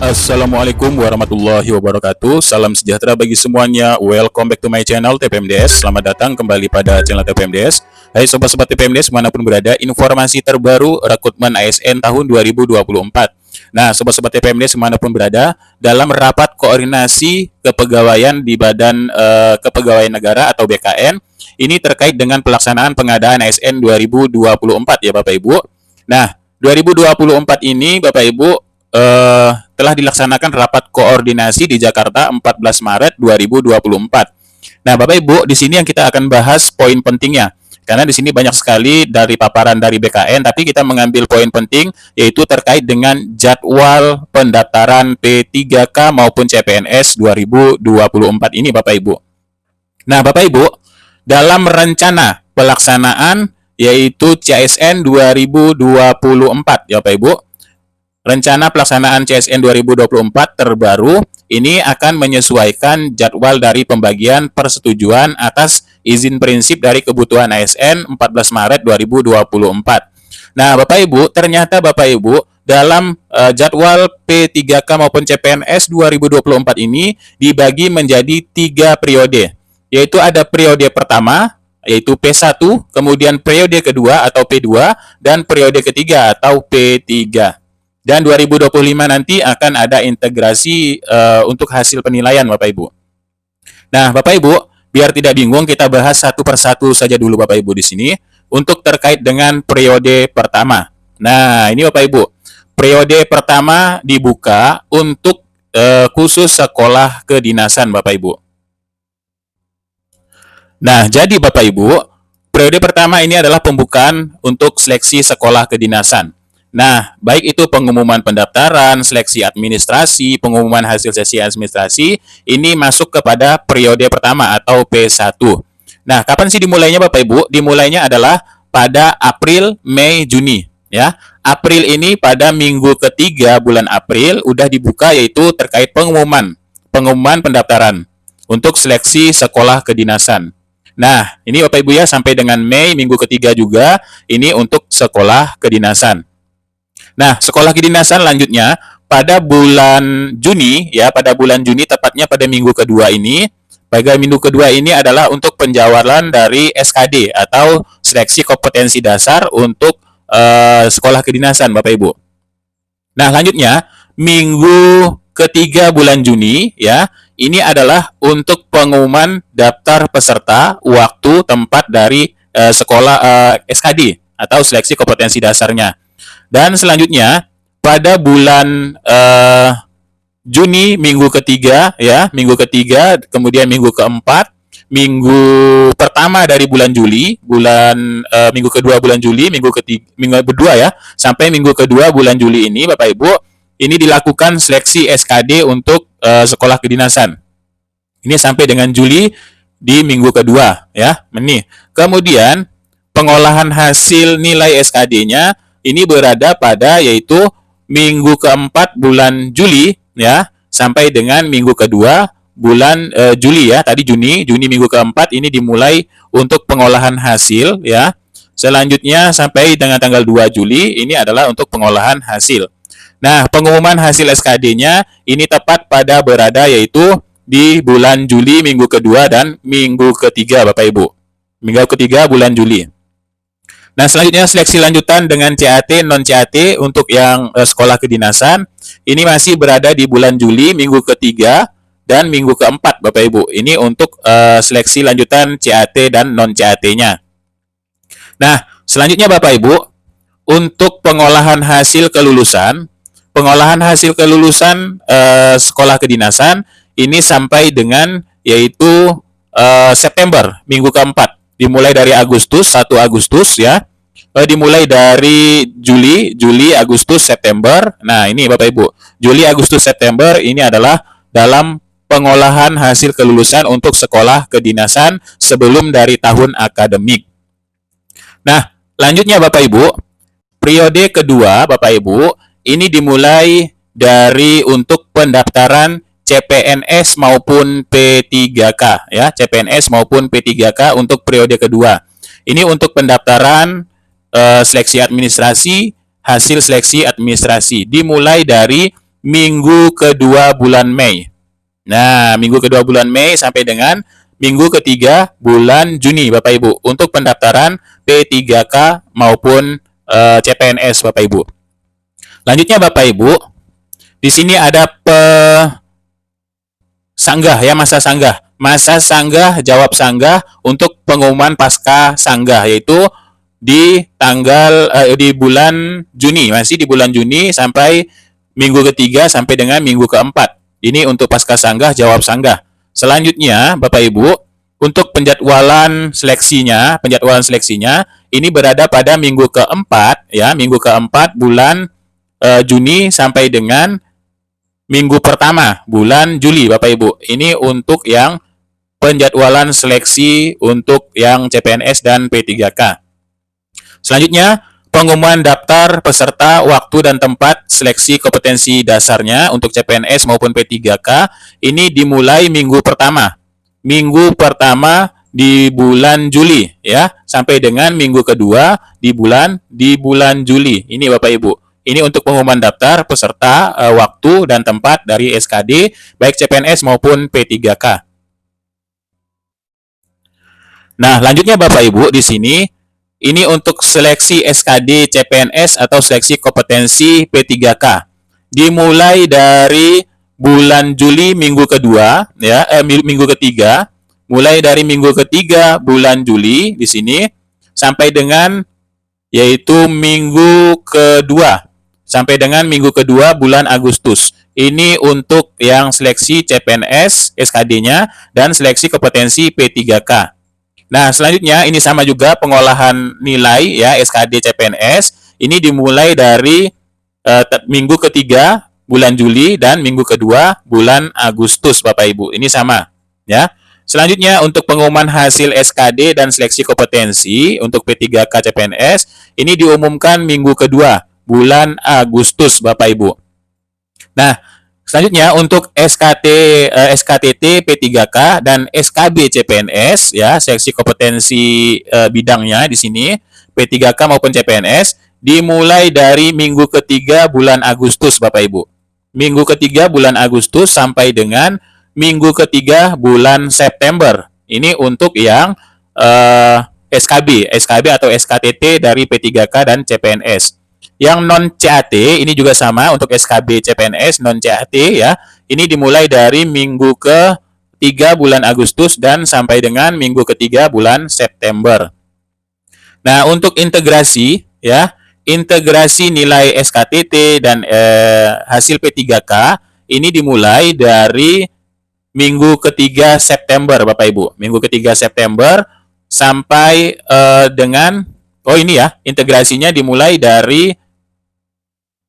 Assalamualaikum warahmatullahi wabarakatuh. Salam sejahtera bagi semuanya. Welcome back to my channel TPMDS. Selamat datang kembali pada channel TPMDS. Hai sobat-sobat TPMDS manapun berada, informasi terbaru rekrutmen ASN tahun 2024. Nah, sobat-sobat TPMDS manapun berada, dalam rapat koordinasi kepegawaian di Badan Kepegawaian Negara atau BKN, ini terkait dengan pelaksanaan pengadaan ASN 2024 ya Bapak Ibu. Nah, 2024 ini Bapak Ibu telah dilaksanakan rapat koordinasi di Jakarta 14 Maret 2024. Nah, Bapak Ibu, di sini yang kita akan bahas poin pentingnya. Karena di sini banyak sekali dari paparan dari BKN, tapi kita mengambil poin penting yaitu terkait dengan jadwal pendaftaran P3K maupun CPNS 2024 ini Bapak Ibu. Nah, Bapak Ibu, dalam rencana pelaksanaan yaitu CSN 2024 ya Bapak Ibu. Rencana pelaksanaan CSN 2024 terbaru ini akan menyesuaikan jadwal dari pembagian persetujuan atas izin prinsip dari kebutuhan ASN 14 Maret 2024. Nah, Bapak Ibu, ternyata Bapak Ibu dalam jadwal P3K maupun CPNS 2024 ini dibagi menjadi 3 periode, yaitu ada periode pertama yaitu P1, kemudian periode kedua atau P2 dan periode ketiga atau P3. Dan 2025 nanti akan ada integrasi untuk hasil penilaian Bapak Ibu. Nah, Bapak Ibu, biar tidak bingung kita bahas satu persatu saja dulu Bapak Ibu di sini untuk terkait dengan periode pertama. Nah, ini Bapak Ibu, periode pertama dibuka untuk khusus sekolah kedinasan Bapak Ibu. Nah, jadi Bapak Ibu, periode pertama ini adalah pembukaan untuk seleksi sekolah kedinasan. Nah, baik itu pengumuman pendaftaran, seleksi administrasi, pengumuman hasil sesi administrasi, ini masuk kepada periode pertama atau P1. Nah, kapan sih dimulainya Bapak Ibu? Dimulainya adalah pada April, Mei, Juni. Ya, April ini pada minggu ketiga bulan April udah dibuka yaitu terkait pengumuman pendaftaran untuk seleksi sekolah kedinasan. Nah, ini Bapak Ibu ya sampai dengan Mei minggu ketiga juga ini untuk sekolah kedinasan. Nah, sekolah kedinasan lanjutnya pada bulan Juni ya, pada bulan Juni tepatnya pada minggu kedua ini. Pada minggu kedua ini adalah untuk penjawaran dari SKD atau seleksi kompetensi dasar untuk sekolah kedinasan Bapak Ibu. Nah, lanjutnya minggu ketiga bulan Juni ya, ini adalah untuk pengumuman daftar peserta, waktu, tempat dari sekolah SKD atau seleksi kompetensi dasarnya. Dan selanjutnya pada bulan Juni minggu ketiga ya, minggu ketiga, kemudian minggu keempat, minggu pertama dari bulan Juli, minggu kedua bulan Juli, minggu kedua ya, sampai minggu kedua bulan Juli ini Bapak Ibu, ini dilakukan seleksi SKD untuk sekolah kedinasan. Ini sampai dengan Juli di minggu kedua ya, ini. Kemudian pengolahan hasil nilai SKD-nya ini berada pada yaitu minggu keempat bulan Juli ya sampai dengan minggu kedua bulan Juli ya, tadi Juni minggu keempat ini dimulai untuk pengolahan hasil ya. Selanjutnya sampai dengan tanggal 2 Juli ini adalah untuk pengolahan hasil. Nah, pengumuman hasil SKD-nya ini tepat pada berada yaitu di bulan Juli minggu kedua dan minggu ketiga Bapak Ibu. Minggu ketiga bulan Juli. Nah, selanjutnya seleksi lanjutan dengan CAT, non-CAT untuk yang sekolah kedinasan. Ini masih berada di bulan Juli, minggu ketiga dan minggu keempat, Bapak Ibu. Ini untuk seleksi lanjutan CAT dan non-CAT-nya. Nah, selanjutnya Bapak Ibu, untuk pengolahan hasil kelulusan sekolah kedinasan, ini sampai dengan yaitu September, minggu keempat. Dimulai dari Agustus, 1 Agustus ya. Dimulai dari Juli, Agustus, September. Nah, ini Bapak Ibu. Juli, Agustus, September ini adalah dalam pengolahan hasil kelulusan untuk sekolah kedinasan sebelum dari tahun akademik. Nah, lanjutnya Bapak Ibu, periode kedua Bapak Ibu, ini dimulai dari untuk pendaftaran CPNS maupun P3K ya, CPNS maupun P3K untuk periode kedua. Ini untuk pendaftaran seleksi administrasi, hasil seleksi administrasi dimulai dari minggu kedua bulan Mei. Nah, minggu kedua bulan Mei sampai dengan minggu ketiga bulan Juni, Bapak Ibu, untuk pendaftaran P3K maupun CPNS, Bapak Ibu. Lanjutnya, Bapak Ibu, di sini ada sanggah ya, masa sanggah jawab sanggah untuk pengumuman pasca sanggah, yaitu di di bulan Juni, masih di bulan Juni sampai minggu ketiga sampai dengan minggu keempat. Ini untuk pasca sanggah jawab sanggah. Selanjutnya, Bapak Ibu, untuk penjadwalan seleksinya ini berada pada minggu keempat ya, minggu keempat bulan Juni sampai dengan minggu pertama bulan Juli, Bapak Ibu. Ini untuk yang penjadwalan seleksi untuk yang CPNS dan P3K. Selanjutnya, pengumuman daftar peserta, waktu dan tempat seleksi kompetensi dasarnya untuk CPNS maupun P3K ini dimulai minggu pertama. Minggu pertama di bulan Juli ya, sampai dengan minggu kedua di bulan Juli. Ini Bapak Ibu. Ini untuk pengumuman daftar peserta, waktu dan tempat dari SKD baik CPNS maupun P3K. Nah, lanjutnya Bapak Ibu di sini ini untuk seleksi SKD CPNS atau seleksi kompetensi P3K. Dimulai dari bulan Juli minggu kedua ya, minggu ketiga, mulai dari minggu ketiga bulan Juli di sini sampai dengan yaitu minggu kedua sampai dengan minggu kedua bulan Agustus. Ini untuk yang seleksi CPNS SKD-nya dan seleksi kompetensi P3K. Nah, selanjutnya ini sama juga pengolahan nilai ya SKD CPNS. Ini dimulai dari minggu ketiga bulan Juli dan minggu kedua bulan Agustus, Bapak Ibu. Ini sama ya. Selanjutnya untuk pengumuman hasil SKD dan seleksi kompetensi untuk P3K CPNS ini diumumkan minggu kedua bulan Agustus, Bapak Ibu. Nah, selanjutnya untuk SKTT P3K dan SKB CPNS ya, seleksi kompetensi bidangnya di sini P3K maupun CPNS dimulai dari minggu ketiga bulan Agustus, Bapak Ibu. Minggu ketiga bulan Agustus sampai dengan minggu ketiga bulan September. Ini untuk yang SKB atau SKTT dari P3K dan CPNS. Yang non CAT ini juga sama untuk SKB CPNS non CAT ya. Ini dimulai dari minggu ke-3 bulan Agustus dan sampai dengan minggu ketiga bulan September. Nah, untuk integrasi ya, integrasi nilai SKTT dan hasil P3K ini dimulai dari minggu ketiga September, Bapak Ibu. Minggu ketiga September sampai dengan ini ya, integrasinya dimulai dari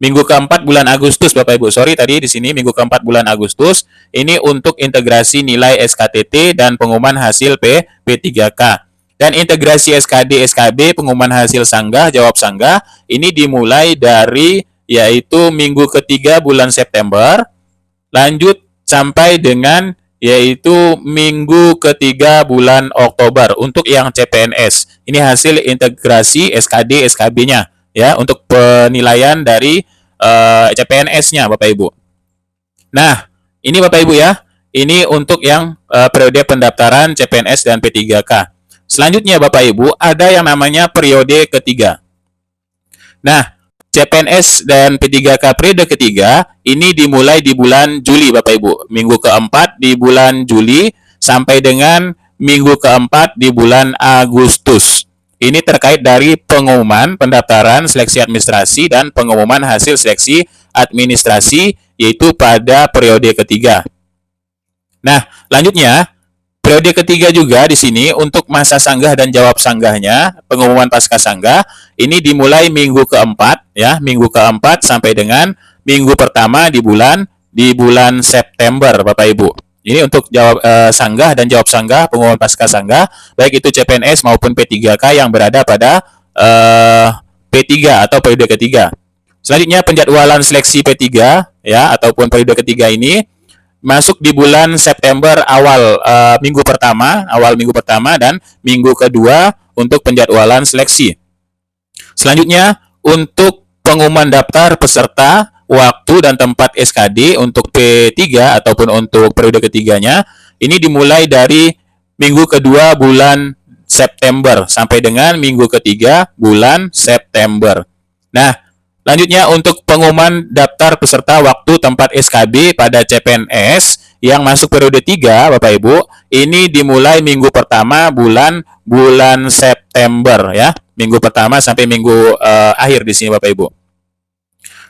minggu keempat bulan Agustus, Bapak Ibu. Sorry tadi di sini minggu keempat bulan Agustus. Ini untuk integrasi nilai SKTT dan pengumuman hasil P3K. Dan integrasi SKD SKB pengumuman hasil sanggah jawab sanggah ini dimulai dari yaitu minggu ketiga bulan September, lanjut sampai dengan yaitu minggu ketiga bulan Oktober untuk yang CPNS. Ini hasil integrasi SKD SKB-nya ya untuk penilaian dari CPNS-nya, Bapak Ibu. Nah, ini Bapak Ibu ya, ini untuk yang periode pendaftaran CPNS dan P3K. Selanjutnya Bapak Ibu, ada yang namanya periode ketiga. Nah, CPNS dan P3K periode ketiga ini dimulai di bulan Juli, Bapak Ibu. Minggu keempat di bulan Juli sampai dengan minggu keempat di bulan Agustus. Ini terkait dari pengumuman pendaftaran seleksi administrasi dan pengumuman hasil seleksi administrasi yaitu pada periode ketiga. Nah, lanjutnya periode ketiga juga di sini untuk masa sanggah dan jawab sanggahnya, pengumuman pasca sanggah ini dimulai minggu keempat ya, minggu keempat sampai dengan minggu pertama di bulan September, Bapak Ibu. Ini untuk jawab sanggah dan jawab sanggah pengumuman pasca sanggah baik itu CPNS maupun P3K yang berada pada P3 atau periode ketiga. Selanjutnya penjadwalan seleksi P3 ya ataupun periode ketiga ini masuk di bulan September awal minggu pertama dan minggu kedua untuk penjadwalan seleksi. Selanjutnya untuk pengumuman daftar peserta waktu dan tempat SKD untuk P3 ataupun untuk periode ketiganya ini dimulai dari minggu kedua bulan September sampai dengan minggu ketiga bulan September. Nah, lanjutnya untuk pengumuman daftar peserta waktu tempat SKB pada CPNS yang masuk periode 3, Bapak Ibu, ini dimulai minggu pertama bulan September ya. Minggu pertama sampai minggu akhir di sini Bapak Ibu.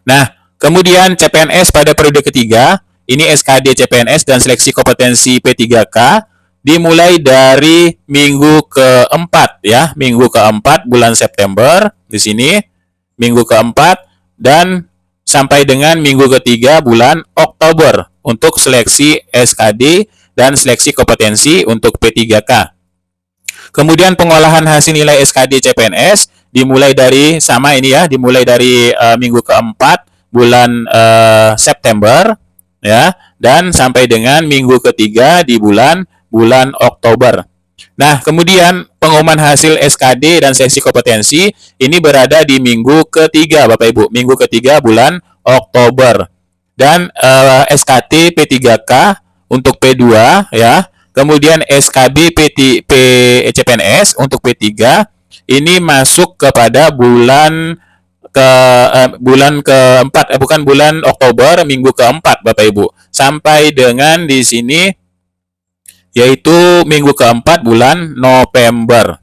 Nah, kemudian CPNS pada periode ketiga, ini SKD CPNS dan seleksi kompetensi P3K dimulai dari minggu keempat ya, minggu keempat bulan September di sini, minggu keempat dan sampai dengan minggu ketiga bulan Oktober untuk seleksi SKD dan seleksi kompetensi untuk P3K. Kemudian pengolahan hasil nilai SKD CPNS dimulai dari sama ini ya, dimulai dari minggu keempat bulan September ya, dan sampai dengan minggu ketiga di bulan Oktober. Nah, kemudian pengumuman hasil SKD dan seleksi kompetensi ini berada di minggu ketiga, Bapak Ibu, minggu ketiga bulan Oktober. Dan SKT P3K untuk P2 ya, kemudian SKB CPNS untuk P3 ini masuk kepada bulan keempat, bukan bulan Oktober, minggu keempat, Bapak Ibu, sampai dengan di sini yaitu minggu keempat bulan November.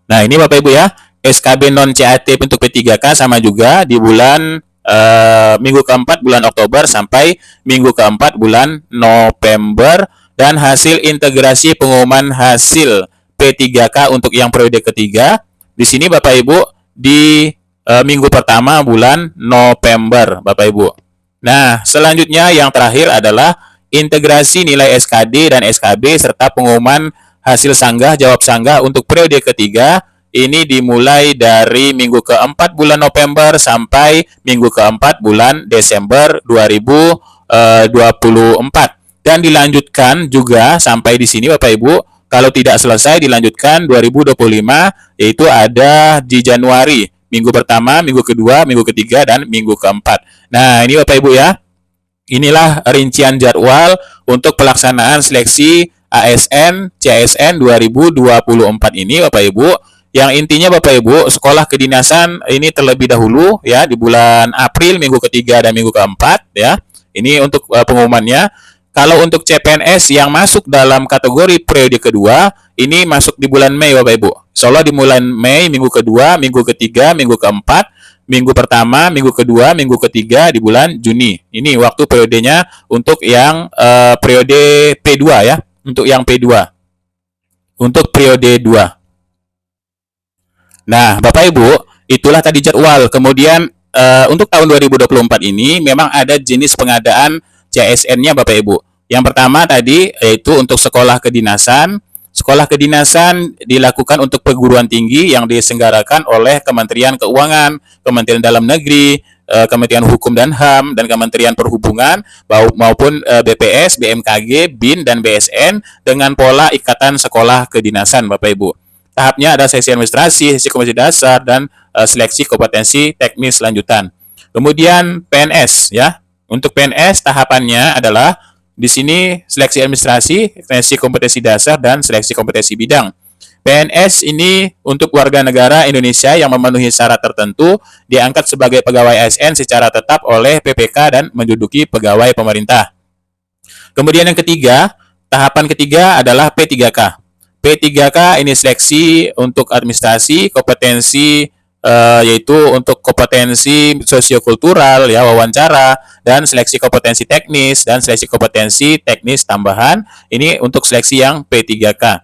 Nah, ini Bapak Ibu ya, SKB non CAT untuk P3K sama juga di bulan minggu keempat bulan Oktober sampai minggu keempat bulan November, dan hasil integrasi pengumuman hasil P3K untuk yang periode ketiga di sini Bapak Ibu di minggu pertama bulan November, Bapak Ibu. Nah, selanjutnya yang terakhir adalah integrasi nilai SKD dan SKB serta pengumuman hasil sanggah jawab sanggah untuk periode ketiga. Ini dimulai dari minggu keempat bulan November sampai minggu keempat bulan Desember 2024. Dan dilanjutkan juga sampai di sini Bapak Ibu. Kalau tidak selesai dilanjutkan 2025, yaitu ada di Januari. Minggu pertama, minggu kedua, minggu ketiga, dan minggu keempat. Nah, ini Bapak Ibu ya. Inilah rincian jadwal untuk pelaksanaan seleksi ASN CSN 2024 ini Bapak Ibu. Yang intinya Bapak Ibu, sekolah kedinasan ini terlebih dahulu ya di bulan April minggu ketiga dan minggu keempat ya. Ini untuk pengumumannya. Kalau untuk CPNS yang masuk dalam kategori periode kedua, ini masuk di bulan Mei Bapak Ibu. Insya di bulan Mei, minggu kedua, minggu ketiga, minggu keempat, minggu pertama, minggu kedua, minggu ketiga di bulan Juni. Ini waktu periodenya untuk yang periode P2 ya, untuk yang P2. Untuk periode 2. Nah, Bapak Ibu, itulah tadi jadwal. Kemudian untuk tahun 2024 ini memang ada jenis pengadaan CSN-nya Bapak Ibu. Yang pertama tadi yaitu untuk sekolah kedinasan. Sekolah kedinasan dilakukan untuk perguruan tinggi yang diselenggarakan oleh Kementerian Keuangan, Kementerian Dalam Negeri, Kementerian Hukum dan HAM, dan Kementerian Perhubungan maupun BPS, BMKG, BIN, dan BSN dengan pola ikatan sekolah kedinasan Bapak Ibu. Tahapnya ada sesi administrasi, sesi kompetensi dasar, dan seleksi kompetensi teknis lanjutan. Kemudian PNS ya. Untuk PNS tahapannya adalah di sini seleksi administrasi, seleksi kompetensi dasar, dan seleksi kompetensi bidang. PNS ini untuk warga negara Indonesia yang memenuhi syarat tertentu diangkat sebagai pegawai ASN secara tetap oleh PPK dan menduduki pegawai pemerintah. Kemudian yang ketiga, tahapan ketiga adalah P3K. P3K ini seleksi untuk administrasi, kompetensi yaitu untuk kompetensi sosiokultural ya, wawancara, dan seleksi kompetensi teknis dan seleksi kompetensi teknis tambahan. Ini untuk seleksi yang P3K.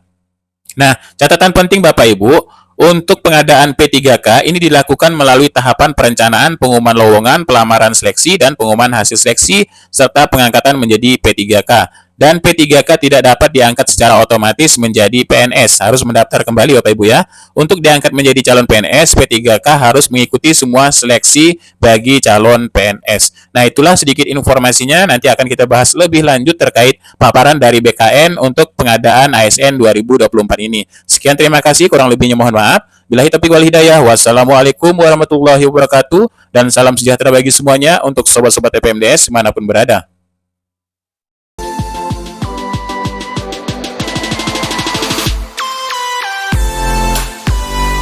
Nah, catatan penting Bapak Ibu, untuk pengadaan P3K ini dilakukan melalui tahapan perencanaan, pengumuman lowongan, pelamaran seleksi, dan pengumuman hasil seleksi serta pengangkatan menjadi P3K. Dan P3K tidak dapat diangkat secara otomatis menjadi PNS, harus mendaftar kembali Bapak Ibu ya. Untuk diangkat menjadi calon PNS, P3K harus mengikuti semua seleksi bagi calon PNS. Nah, itulah sedikit informasinya. Nanti akan kita bahas lebih lanjut terkait paparan dari BKN untuk pengadaan ASN 2024 ini. Sekian, terima kasih. Kurang lebihnya mohon maaf. Billahi taufiq wal hidayah. Wassalamualaikum warahmatullahi wabarakatuh. Dan salam sejahtera bagi semuanya untuk sobat-sobat TPMDS dimanapun berada.